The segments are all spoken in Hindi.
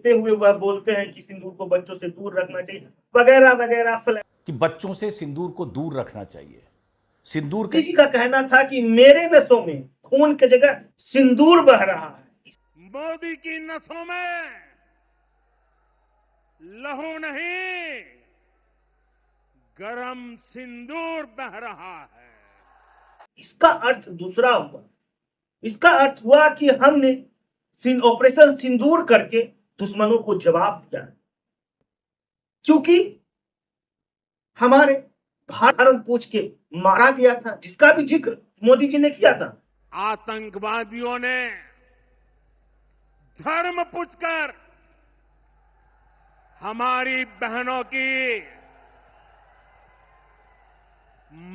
देखते हुए वह बोलते हैं कि सिंदूर को बच्चों से दूर रखना चाहिए, वगैरह वगैरह। कि बच्चों से सिंदूर को दूर रखना चाहिए। सिंदूर मोदी जी का कहना था कि मेरे नसों में खून की जगह सिंदूर बह रहा है। मोदी की नसों में लहू नहीं, गरम सिंदूर बह रहा है। इसका अर्थ दूसरा हुआ। इसका अर्थ हुआ कि हमने ऑपरेशन सिंदूर करके दुश्मनों को जवाब दिया, क्योंकि हमारे भारत पूछ के मारा गया था, जिसका भी जिक्र मोदी जी ने किया था। आतंकवादियों ने धर्म पूछकर हमारी बहनों की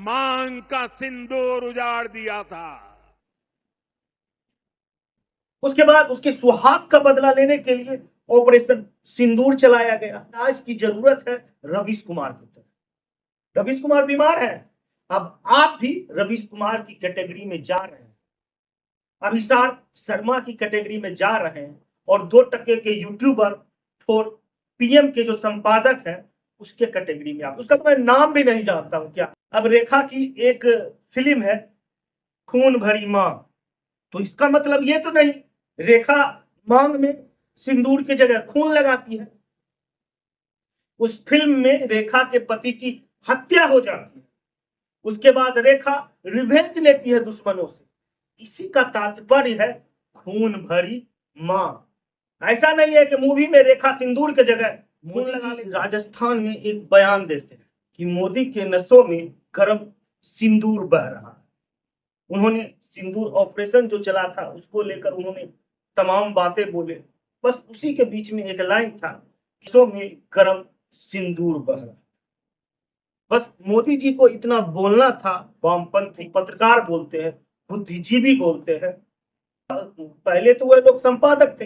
मांग का सिंदूर उजाड़ दिया था। उसके बाद उसके सुहाग का बदला लेने के लिए ऑपरेशन सिंदूर चलाया गया। आज की जरूरत है रवीश कुमार की तरह। रवीश कुमार बीमार है, अब आप भी रवीश कुमार की कैटेगरी में जा रहे हैं, अभिषार शर्मा की कैटेगरी में जा रहे हैं, और 2% के यूट्यूबर और पीएम के जो संपादक हैं उसके कैटेगरी में आप। उसका तो मैं नाम भी नहीं जानता हूं क्या। अब रेखा की एक फिल्म है खून भरी मां, तो इसका मतलब ये तो नहीं रेखा मांग में सिंदूर की जगह खून लगाती है। उस फिल्म में रेखा के पति की हत्या हो जाती है, उसके बाद रेखा रिवेंज लेती है दुश्मनों से। इसी का तात्पर्य है खून भरी मां। ऐसा नहीं है कि मूवी में रेखा सिंदूर की जगह खून लगा ले। राजस्थान में एक बयान देते हैं कि मोदी के नसों में गर्म सिंदूर बह रहा है। उन्होंने सिंदूर ऑपरेशन जो चला था उसको लेकर उन्होंने तमाम बातें बोले, बस उसी के बीच में एक लाइन था, नसों में गर्म सिंदूर बह रहा है। बस मोदी जी को इतना बोलना था। वामपंथी पत्रकार बोलते हैं, बुद्धिजीवी बोलते हैं। पहले तो वह लोग संपादक थे,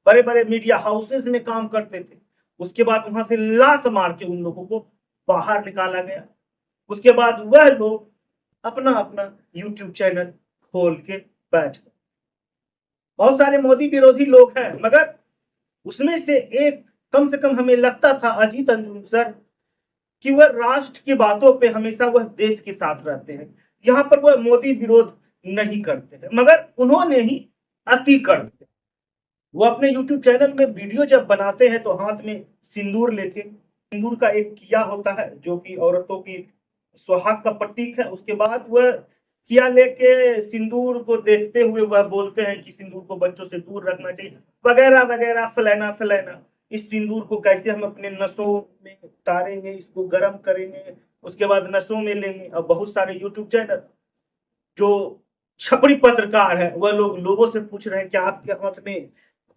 बड़े बड़े मीडिया हाउसेस में काम करते थे। उसके बाद वहां से लात मार के उन लोगों को बाहर निकाला गया। उसके बाद वह लोग अपना अपना यूट्यूब चैनल खोल के बैठ गए। बहुत सारे मोदी विरोधी लोग हैं, मगर उसमें से एक कम से कम हमें लगता था अजीत अंजुम सर कि वह राष्ट्र की बातों पे हमेशा वह देश के साथ रहते हैं। यहाँ पर वह मोदी विरोध नहीं करते हैं, मगर उन्होंने ही अति कर दिया। वो अपने यूट्यूब चैनल में वीडियो जब बनाते हैं तो हाथ में सिंदूर लेके, सिंदूर का एक किया होता है जो कि औरतों की सुहाग का प्रतीक है। उसके बाद वह किया लेके सिंदूर को देखते हुए वह बोलते हैं कि सिंदूर को बच्चों से दूर रखना चाहिए, वगैरह वगैरह, फलाना फलाना। इस सिंदूर को कैसे हम अपने नसों में उतारेंगे, इसको गर्म करेंगे, उसके बाद नसों में लेंगे। अब बहुत सारे यूट्यूब चैनल जो छपरी पत्रकार है वह लोगों से पूछ रहे हैं कि आपके हाथ में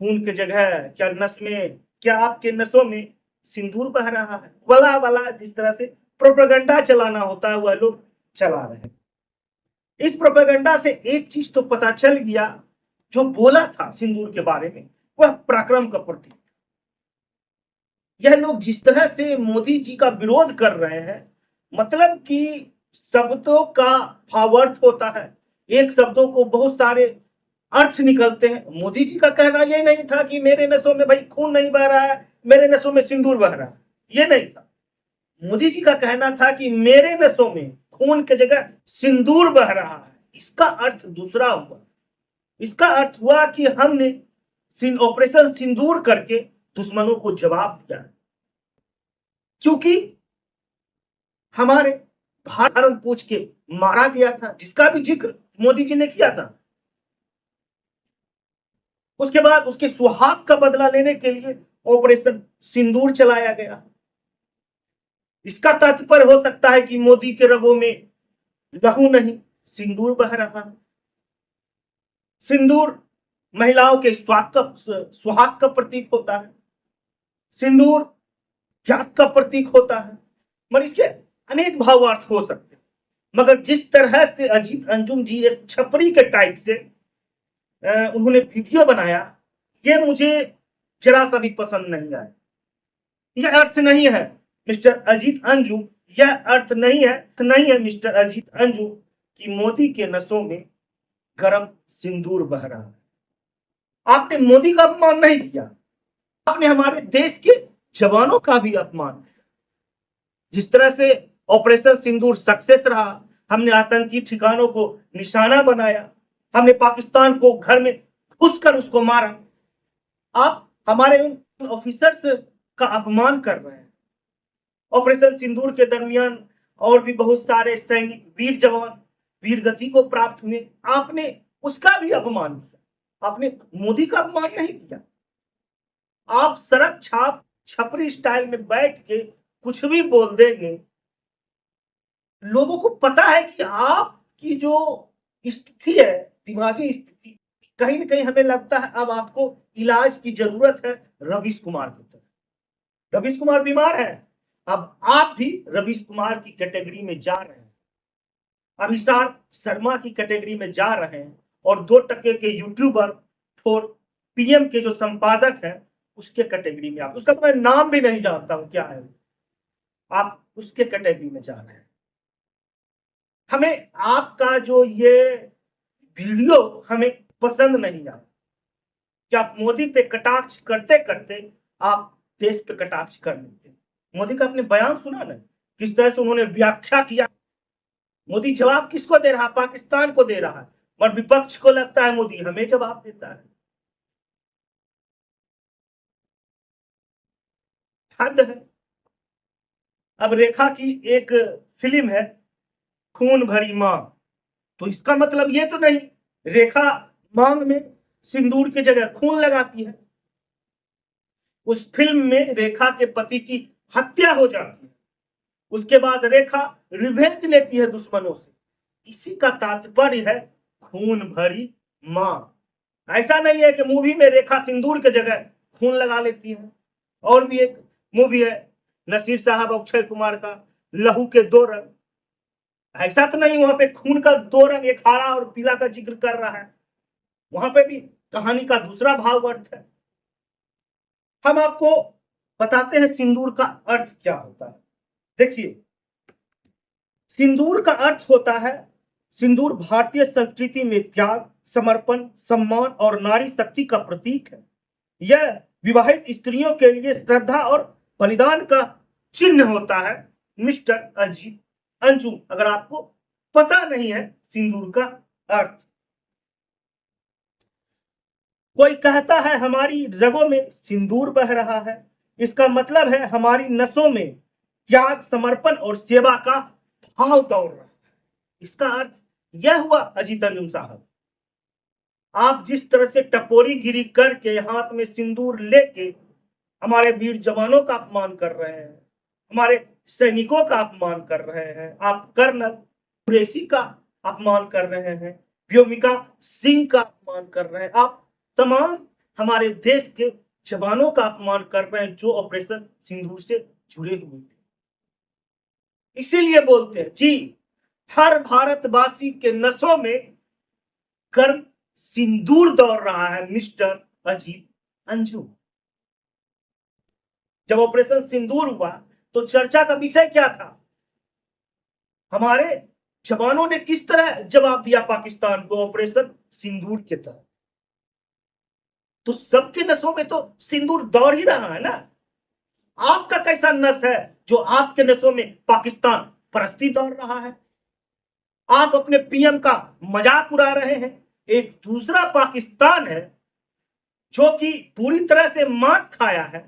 खून की जगह क्या नस में, क्या आपके नसों में सिंदूर बह रहा है, वाला वाला। जिस तरह से प्रोपेगेंडा चलाना होता है वह लोग चला रहे हैं। इस प्रोपेगेंडा से एक चीज तो पता चल गया, जो बोला था सिंदूर के बारे में वह पराक्रम का प्रतीक। यह लोग जिस तरह से मोदी जी का विरोध कर रहे हैं, मतलब कि शब्दों का भावार्थ होता है, एक शब्दों को बहुत सारे अर्थ निकलते हैं। मोदी जी का कहना यह नहीं था कि मेरे नसों में भाई खून नहीं बह रहा है, मेरे नसों में सिंदूर बह रहा है, ये नहीं था। मोदी जी का कहना था कि मेरे नसों में खून की जगह सिंदूर बह रहा है। इसका अर्थ दूसरा हुआ। इसका अर्थ हुआ कि हमने ऑपरेशन सिंदूर करके दुश्मनों को जवाब दिया, क्योंकि हमारे भारत पूछ के मारा गया था, जिसका भी जिक्र मोदी जी ने किया था। उसके बाद उसके सुहाग का बदला लेने के लिए ऑपरेशन सिंदूर चलाया गया। इसका तात्पर्य हो सकता है कि मोदी के रगों में लहू नहीं, सिंदूर बह रहा है। सिंदूर महिलाओं के सुहाग का प्रतीक होता है, सिंदूर त्याग का प्रतीक होता है। मगर इसके अनेक भावार्थ हो सकते हैं, मगर जिस तरह से अजीत अंजुम जी एक छपरी के टाइप से उन्होंने वीडियो बनाया, ये मुझे जरा सा भी पसंद नहीं आया। यह अर्थ नहीं है मिस्टर अजीत अंजुम, यह अर्थ नहीं है मिस्टर अजीत अंजुम कि मोदी के नसों में गर्म सिंदूर बह रहा है। आपने मोदी का अपमान नहीं किया, आपने हमारे देश के जवानों का भी अपमान किया। जिस तरह से ऑपरेशन सिंदूर सक्सेस रहा, हमने आतंकी ठिकानों को निशाना बनाया, हमने पाकिस्तान को घर में घुसकर उसको मारा। आप हमारे उन ऑफिसर्स का अपमान कर रहे हैं। ऑपरेशन सिंदूर के दरमियान और भी बहुत सारे सैनिक वीर जवान वीर गति को प्राप्त हुए, आपने उसका भी अपमान किया। आपने मोदी का अपमान नहीं किया। आप सड़क छाप छपरी स्टाइल में बैठ के कुछ भी बोल देंगे। लोगों को पता है कि आपकी जो स्थिति है, दिमागी स्थिति, कहीं ना कहीं हमें लगता है अब आपको इलाज की जरूरत है रवीश कुमार की तरह। रवीश कुमार बीमार है, अब आप भी रवीश कुमार की कैटेगरी में जा रहे हैं, अभिषार शर्मा की कैटेगरी में जा रहे हैं, और 2% के यूट्यूबर और पीएम के जो संपादक हैं उसके कैटेगरी में आप, उसका तो मैं नाम भी नहीं जानता हूं क्या है, आप उसके कैटेगरी में जा रहे हैं। हमें आपका जो ये वीडियो हमें पसंद नहीं आया कि आप मोदी पे कटाक्ष करते करते आप देश पे कटाक्ष कर लेते। मोदी का आपने बयान सुना ना, किस तरह से उन्होंने व्याख्या किया। मोदी जवाब किसको दे रहा? पाकिस्तान को दे रहा है, और विपक्ष को लगता है मोदी हमें जवाब देता है। हद है। अब रेखा की एक फिल्म है खून भरी मांग, तो इसका मतलब ये तो नहीं रेखा मांग में सिंदूर की जगह खून लगाती है। उस फिल्म में रेखा के पति की हत्या हो जाती है, उसके बाद रेखा रिवेंज लेती है दुश्मनों से। इसी का तात्पर्य है खून भरी मांग। ऐसा नहीं है कि मूवी में रेखा सिंदूर की जगह खून लगा लेती है। और भी एक मूवी है नसीर साहब अक्षय कुमार का, लहू के 2 रंग। ऐसा तो नहीं वहां पे खून का 2 रंग, एक हरा और पीला का जिक्र कर रहा है, वहां पे भी कहानी का दूसरा भाव अर्थ है। हम आपको बताते हैं सिंदूर का अर्थ क्या होता है। देखिए, सिंदूर का अर्थ होता है, सिंदूर भारतीय संस्कृति में त्याग, समर्पण, सम्मान और नारी शक्ति का प्रतीक है। यह विवाहित स्त्रियों के लिए श्रद्धा और बलिदान का चिन्ह होता है। मिस्टर अजीत अंजुम, अगर आपको पता नहीं है सिंदूर का अर्थ। कोई कहता है हमारी रगों में सिंदूर बह रहा है, इसका मतलब है हमारी नसों में त्याग, समर्पण और सेवा का भाव दौड़ रहा है। इसका अर्थ यह हुआ अजीत अंजुम साहब, आप जिस तरह से टपोरी गिरी करके हाथ में सिंदूर लेके हमारे वीर जवानों का अपमान कर रहे हैं, हमारे सैनिकों का अपमान कर रहे हैं, आप कर्नल कुरैशी का अपमान कर रहे हैं, व्योमिका सिंह का अपमान कर रहे हैं, आप तमाम हमारे देश के जवानों का अपमान कर रहे हैं जो ऑपरेशन सिंदूर से जुड़े हुए थे। इसीलिए बोलते हैं जी, हर भारतवासी के नसों में गर्म सिंदूर दौड़ रहा है मिस्टर अजीत अंजुम। जब ऑपरेशन सिंदूर हुआ तो चर्चा का विषय क्या था? हमारे जवानों ने किस तरह जवाब दिया पाकिस्तान को ऑपरेशन सिंदूर के तहत। तो सबके नसों में तो सिंदूर दौड़ ही रहा है ना। आपका कैसा नस है जो आपके नसों में पाकिस्तान परस्ती दौड़ रहा है? आप अपने पीएम का मजाक उड़ा रहे हैं। एक दूसरा पाकिस्तान है जो कि पूरी तरह से मात खाया है,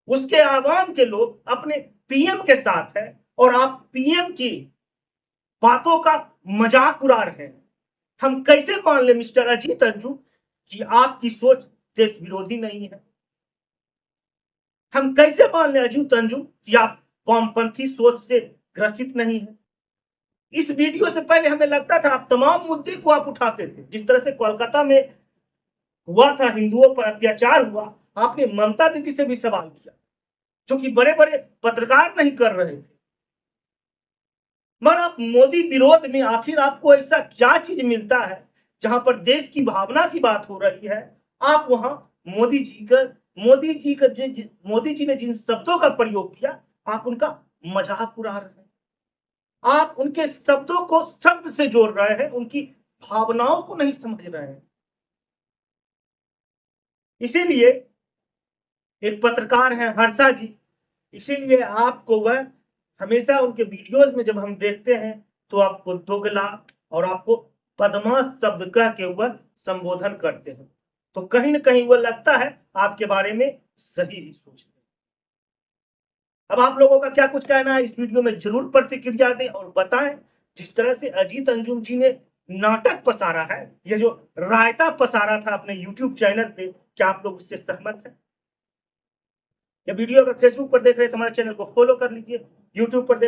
उसके आवाम के लोग अपने पीएम के साथ है, और आप पीएम की बातों का मजाक उड़ा रहे हैं। हम कैसे मान ले मिस्टर अजीत अंजुम कि आपकी सोच देश विरोधी नहीं है? हम कैसे मान ले अजीत अंजुम कि आप वामपंथी सोच से ग्रसित नहीं है? इस वीडियो से पहले हमें लगता था आप तमाम मुद्दे को आप उठाते थे। जिस तरह से कोलकाता में हुआ था, हिंदुओं पर अत्याचार हुआ, आपने ममता दीदी से भी सवाल किया जो कि बड़े बड़े पत्रकार नहीं कर रहे थे। मगर आप मोदी विरोध में आखिर आपको ऐसा क्या चीज मिलता है जहां पर देश की भावना की बात हो रही है, आप वहां मोदी जी ने जिन शब्दों का प्रयोग किया आप उनका मजाक उड़ा रहे हैं। आप उनके शब्दों को शब्द से जोड़ रहे हैं, उनकी भावनाओं को नहीं समझ रहे हैं। इसीलिए एक पत्रकार हैं हर्षा जी, इसीलिए आपको वह हमेशा उनके वीडियोस में जब हम देखते हैं तो आपको दोगला और आपको बदमाश शब्द कह के वह संबोधन करते हैं। तो कहीं ना कहीं वह लगता है आपके बारे में सही ही सोचते हैं। अब आप लोगों का क्या कुछ कहना है इस वीडियो में जरूर प्रतिक्रिया दें और बताएं। जिस तरह से अजीत अंजुम जी ने नाटक पसारा है, ये जो रायता पसारा था अपने YouTube चैनल पे, क्या आप लोग उससे सहमत हैं? यह वीडियो अगर फेसबुक पर देख रहे हैं तो हमारे चैनल को फॉलो कर लीजिए, YouTube पर देख